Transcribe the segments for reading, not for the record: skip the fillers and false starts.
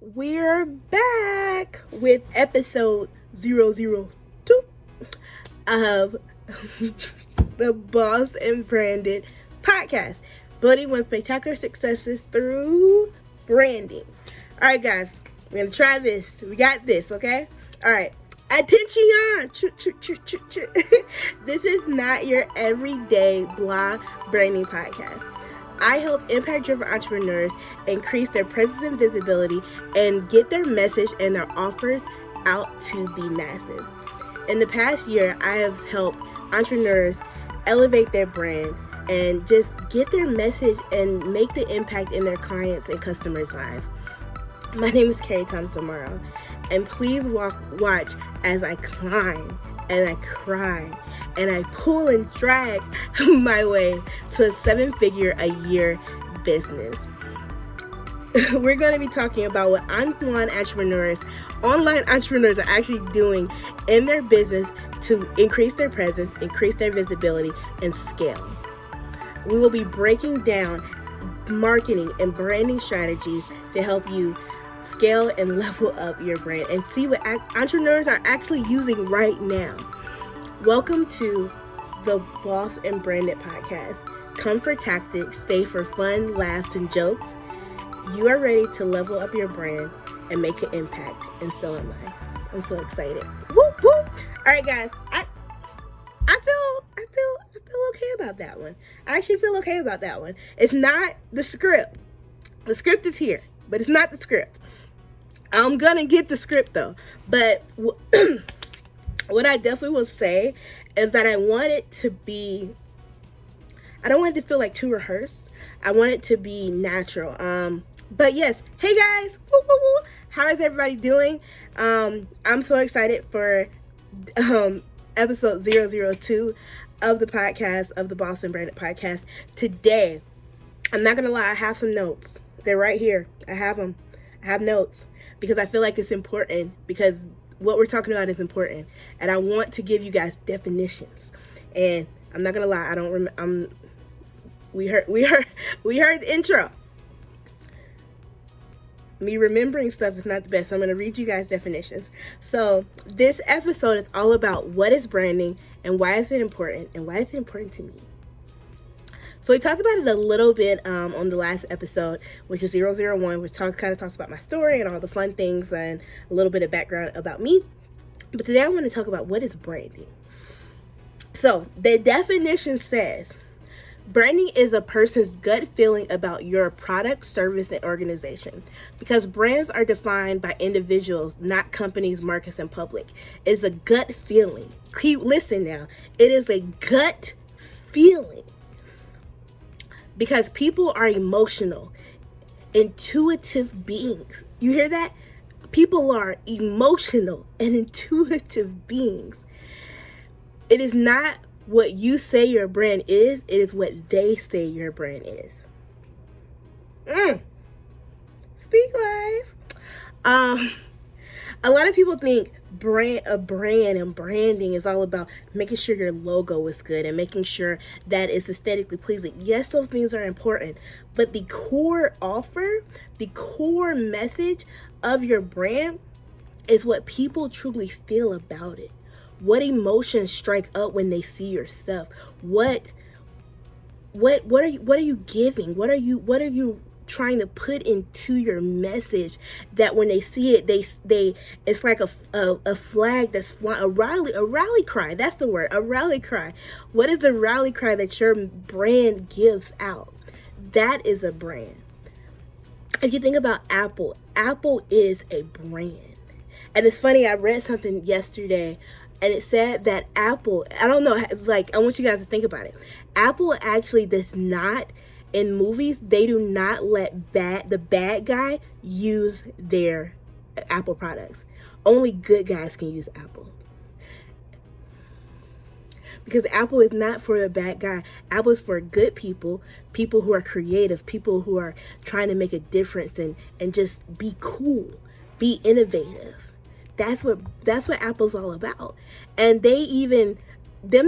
We're back with episode 002 of the Boss and Branded podcast, building one spectacular successes through branding. All right, guys, we're going to try this. We got this, okay? All right. Attention! This is not your everyday blog branding podcast. I help impact-driven entrepreneurs increase their presence and visibility and get their message and their offers out to the masses. In the past year, I have helped entrepreneurs elevate their brand and just get their message and make the impact in their clients and customers' lives. My name is Carrie Thompson Morrow, and please watch as I climb and I cry and I pull and drag my way to a 7-figure a year business. We're going to be talking about what online entrepreneurs are actually doing in their business to increase their presence, increase their visibility, and scale. We will be breaking down marketing and branding strategies to help you scale and level up your brand and see what entrepreneurs are actually using right now. Welcome to the Boss and Branded podcast. Come for tactics, stay for fun, laughs, and jokes. You are ready to level up your brand and make an impact, and so am I. I'm so excited. Whoop whoop! All right, guys. I feel okay about that one. I actually feel okay about that one. It's not the script. The script is here, but it's not the script. I'm gonna get the script though. But what I definitely will say is that I don't want it to feel like too rehearsed. I want it to be natural. But yes, hey guys, woo, woo, woo. How is everybody doing? I'm so excited for episode 002 of the podcast, of the Boss and Branded podcast. Today, I'm not gonna lie, I have some notes. They're right here. I have them. I have notes because I feel like it's important, because what we're talking about is important, and I want to give you guys definitions. And I'm not gonna lie, I don't remember. We heard the intro. Me remembering stuff is not the best. So I'm gonna read you guys definitions. So this episode is all about what is branding and why is it important, and why is it important to me. So we talked about it a little bit on the last episode, which is 001, which kind of talks about my story and all the fun things and a little bit of background about me. But today I want to talk about what is branding. So the definition says, branding is a person's gut feeling about your product, service, and organization. Because brands are defined by individuals, not companies, markets, and public. It's a gut feeling. Listen now. It is a gut feeling. Because people are emotional, intuitive beings. You hear that? People are emotional and intuitive beings. It is not what you say your brand is. It is what they say your brand is. Speak life. A lot of people think brand and branding is all about making sure your logo is good and making sure that it's aesthetically pleasing. Yes, those things are important, but the core offer, the core message of your brand is what people truly feel about it. What emotions strike up when they see your stuff? What are you giving? What are you trying to put into your message that when they see it, they it's like a flag that's flying, a rally cry. That's the word, a rally cry. What is the rally cry that your brand gives out? That is a brand. If you think about Apple is a brand. And it's funny, I read something yesterday and it said that Apple, I don't know, like, I want you guys to think about it. Apple actually does not, in movies, they do not let the bad guy use their Apple products. Only good guys can use Apple. Because Apple is not for the bad guy. Apple is for good people, people who are creative, people who are trying to make a difference and just be cool, be innovative. That's what Apple's all about. And them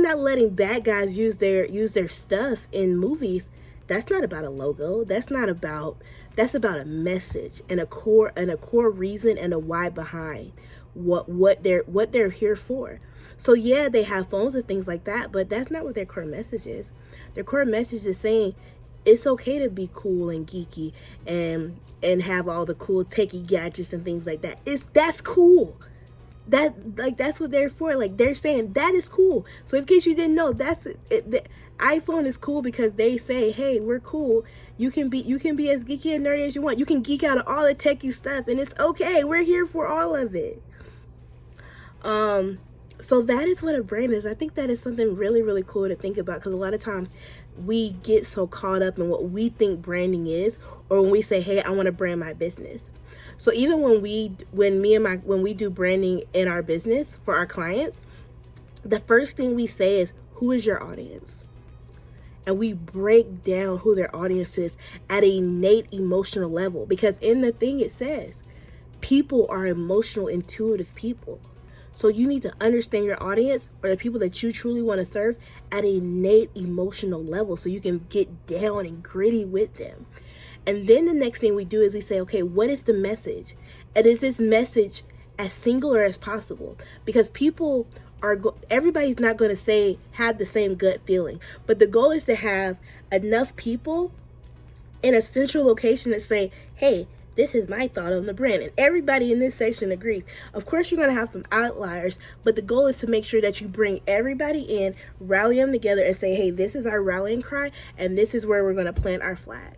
not letting bad guys use their stuff in movies, that's not about a logo. That's not about That's about a message and a core reason and a why behind what they're here for. So yeah, they have phones and things like that, but that's not what their core message is. Their core message is saying it's okay to be cool and geeky and have all the cool techie gadgets and things like that. That's cool. That's what they're for. Like, they're saying that is cool. So in case you didn't know, that's it. The iPhone is cool because they say, hey, we're cool. You can be as geeky and nerdy as you want. You can geek out of all the techie stuff, and it's okay. We're here for all of it. So that is what a brand is. I think that is something really, really cool to think about, because a lot of times we get so caught up in what we think branding is, or when we say, hey, I want to brand my business. So even when we do branding in our business for our clients, the first thing we say is, who is your audience? And we break down who their audience is at an innate emotional level, because in the thing it says, people are emotional, intuitive people. So you need to understand your audience, or the people that you truly want to serve, at an innate emotional level, so you can get down and gritty with them. And then the next thing we do is we say, okay, what is the message? And is this message as singular as possible? Because everybody's not going to have the same gut feeling, but the goal is to have enough people in a central location that say, hey, this is my thought on the brand. And everybody in this section agrees. Of course, you're going to have some outliers, but the goal is to make sure that you bring everybody in, rally them together, and say, hey, this is our rallying cry, and this is where we're going to plant our flag.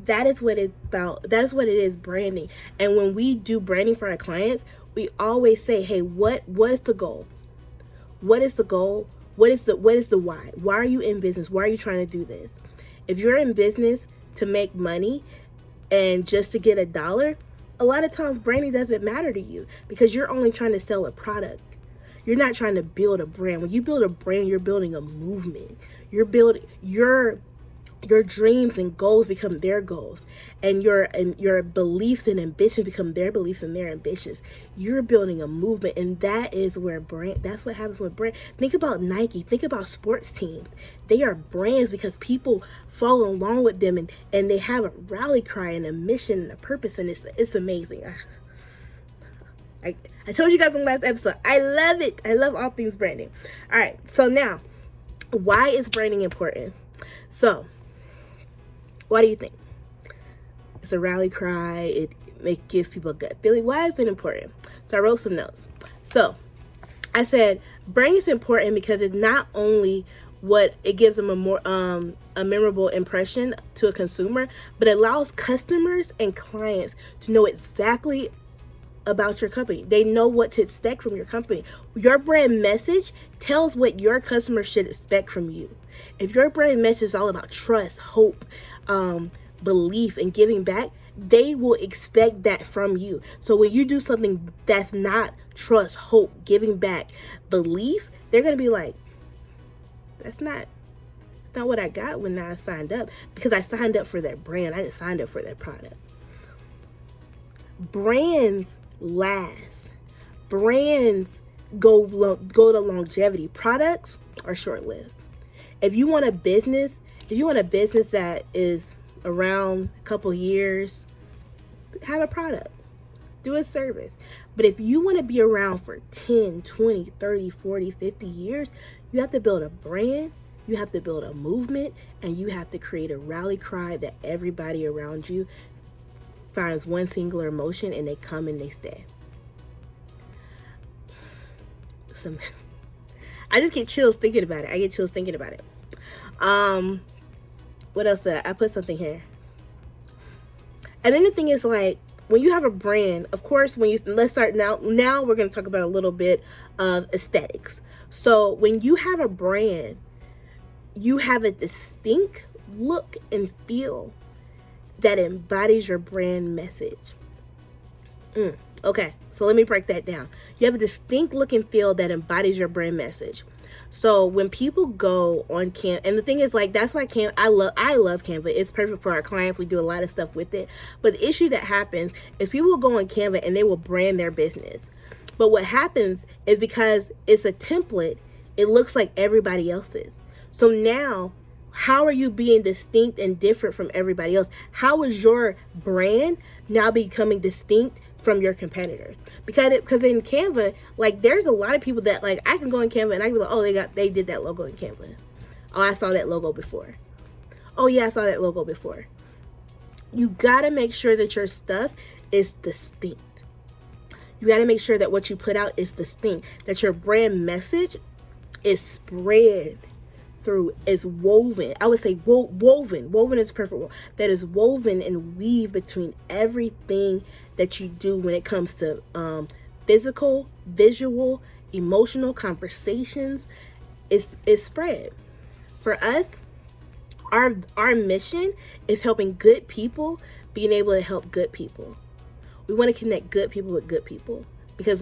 That is what it's about. That's what it is, branding. And when we do branding for our clients, we always say, hey, what is the goal? What is the goal? What is the why? Why are you in business? Why are you trying to do this? If you're in business to make money and just to get $1, a lot of times branding doesn't matter to you, because you're only trying to sell a product. You're not trying to build a brand. When you build a brand, you're building a movement. You're building your dreams and goals become their goals, and your beliefs and ambitions become their beliefs and their ambitions. You're building a movement, and that's what happens with brand. Think about Nike. Think about sports teams. They are brands because people follow along with them, and they have a rally cry and a mission and a purpose, and it's amazing. I told you guys in the last episode, I love it. I love all things branding. All right, so now, why is branding important? So, what do you think? It's a rally cry. It gives people a gut feeling. Why is it important? So I wrote some notes. So I said branding is important because it's not only what it gives them a memorable impression to a consumer, but it allows customers and clients to know exactly about your company. They know what to expect from your company. Your brand message tells what your customers should expect from you. If your brand message is all about trust, hope, belief, and giving back, they will expect that from you. So when you do something that's not trust, hope, giving back, belief, they're going to be like, that's not what I got when I signed up, because I signed up for their brand. I didn't sign up for their product. Brands last. Brands go to longevity. Products are short-lived. If you want a business that is around a couple years, have a product, do a service. But if you want to be around for 10, 20, 30, 40, 50 years, you have to build a brand, you have to build a movement, and you have to create a rally cry that everybody around you finds one singular emotion, and they come and they stay. I just get chills thinking about it. What else did I put something here? And then the thing is, like, when you have a brand, of course, let's start now we're going to talk about a little bit of aesthetics. So when you have a brand, you have a distinct look and feel that embodies your brand message. Okay, so let me break that down. You have a distinct look and feel that embodies your brand message. So when people go on Canva, and the thing is, like, that's why I love Canva. It's perfect for our clients. We do a lot of stuff with it. But the issue that happens is people will go on Canva and they will brand their business. But what happens is, because it's a template, it looks like everybody else's. So now, How are you being distinct and different from everybody else? How is your brand now becoming distinct from your competitors? Because in Canva, like, there's a lot of people that, like, I can go in Canva and I can be like, oh, they did that logo in Canva. Oh, I saw that logo before. Oh yeah, I saw that logo before. You gotta make sure that your stuff is distinct. You gotta make sure that what you put out is distinct, that your brand message is spread through, is woven. I would say woven. Woven is a perfect word. That is woven and weave between everything that you do when it comes to physical, visual, emotional conversations. Is spread. For us, our mission is helping good people being able to help good people. We want to connect good people with good people, because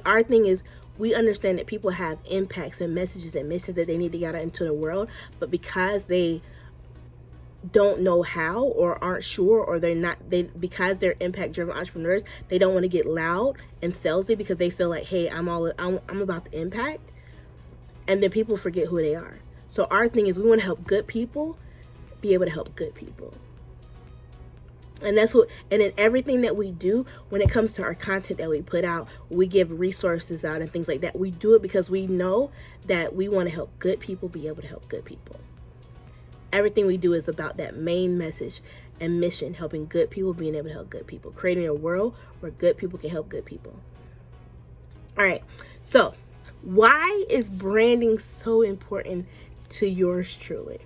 our thing is, we understand that people have impacts and messages and missions that they need to get out into the world, but because they don't know how, or aren't sure, or because they're impact driven entrepreneurs, they don't want to get loud and salesy because they feel like, hey, I'm about the impact, and then people forget who they are. So our thing is, we want to help good people be able to help good people. And in everything that we do, when it comes to our content that we put out, we give resources out and things like that. We do it because we know that we want to help good people be able to help good people. Everything we do is about that main message and mission, helping good people being able to help good people, creating a world where good people can help good people. All right. So why is branding so important to yours truly?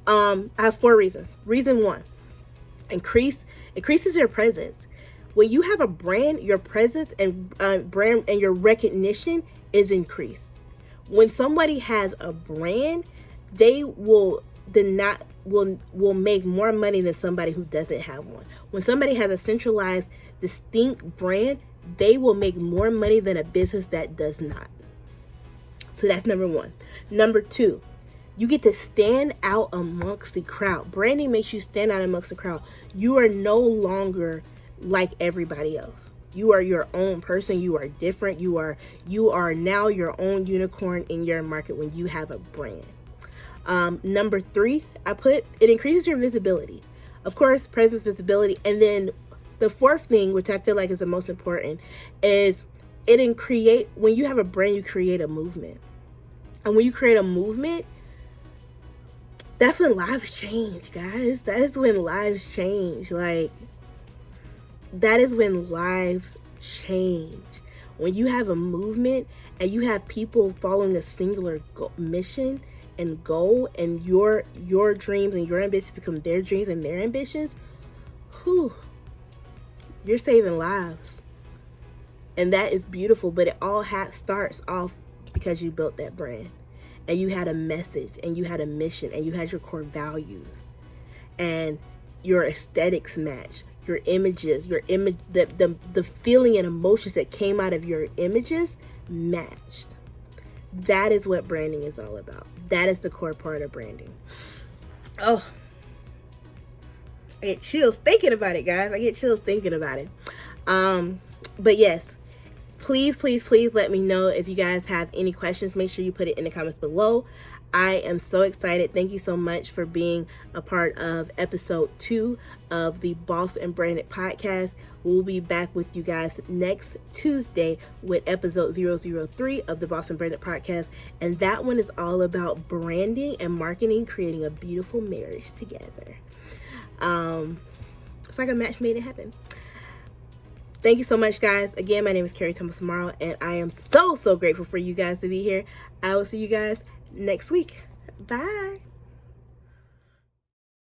I have 4 reasons. Reason 1, increases your presence. When you have a brand, your presence and brand and your recognition is increased. When somebody has a brand, they will make more money than somebody who doesn't have one. When somebody has a centralized, distinct brand, they will make more money than a business that does not. So that's number 1. Number 2, you get to stand out amongst the crowd. Branding makes you stand out amongst the crowd. You are no longer like everybody else. You are your own person. You are different. You are now your own unicorn in your market when you have a brand. Number 3, it increases your visibility. Of course, presence, visibility. And then the 4th thing, which I feel like is the most important, is when you have a brand, you create a movement. And when you create a movement, that's when lives change, guys. That is when lives change. Like, that is when lives change. When you have a movement and you have people following a singular mission and goal, and your dreams and your ambitions become their dreams and their ambitions, you're saving lives. And that is beautiful, but it all starts off because you built that brand. And you had a message, and you had a mission, and you had your core values, and your aesthetics match, your images, the feeling and emotions that came out of your images matched. That is what branding is all about. That is the core part of branding. Oh, I get chills thinking about it, guys. I get chills thinking about it. But yes. Please let me know if you guys have any questions. Make sure you put it in the comments below. I am so excited. Thank you so much for being a part of episode 2 of the Boss and Branded podcast. We'll be back with you guys next Tuesday with episode 003 of the Boss and Branded podcast. And that one is all about branding and marketing, creating a beautiful marriage together. It's like a match made in heaven. Thank you so much, guys. Again, my name is Carrie Thomas Morrow, and I am so grateful for you guys to be here. I will see you guys next week. Bye.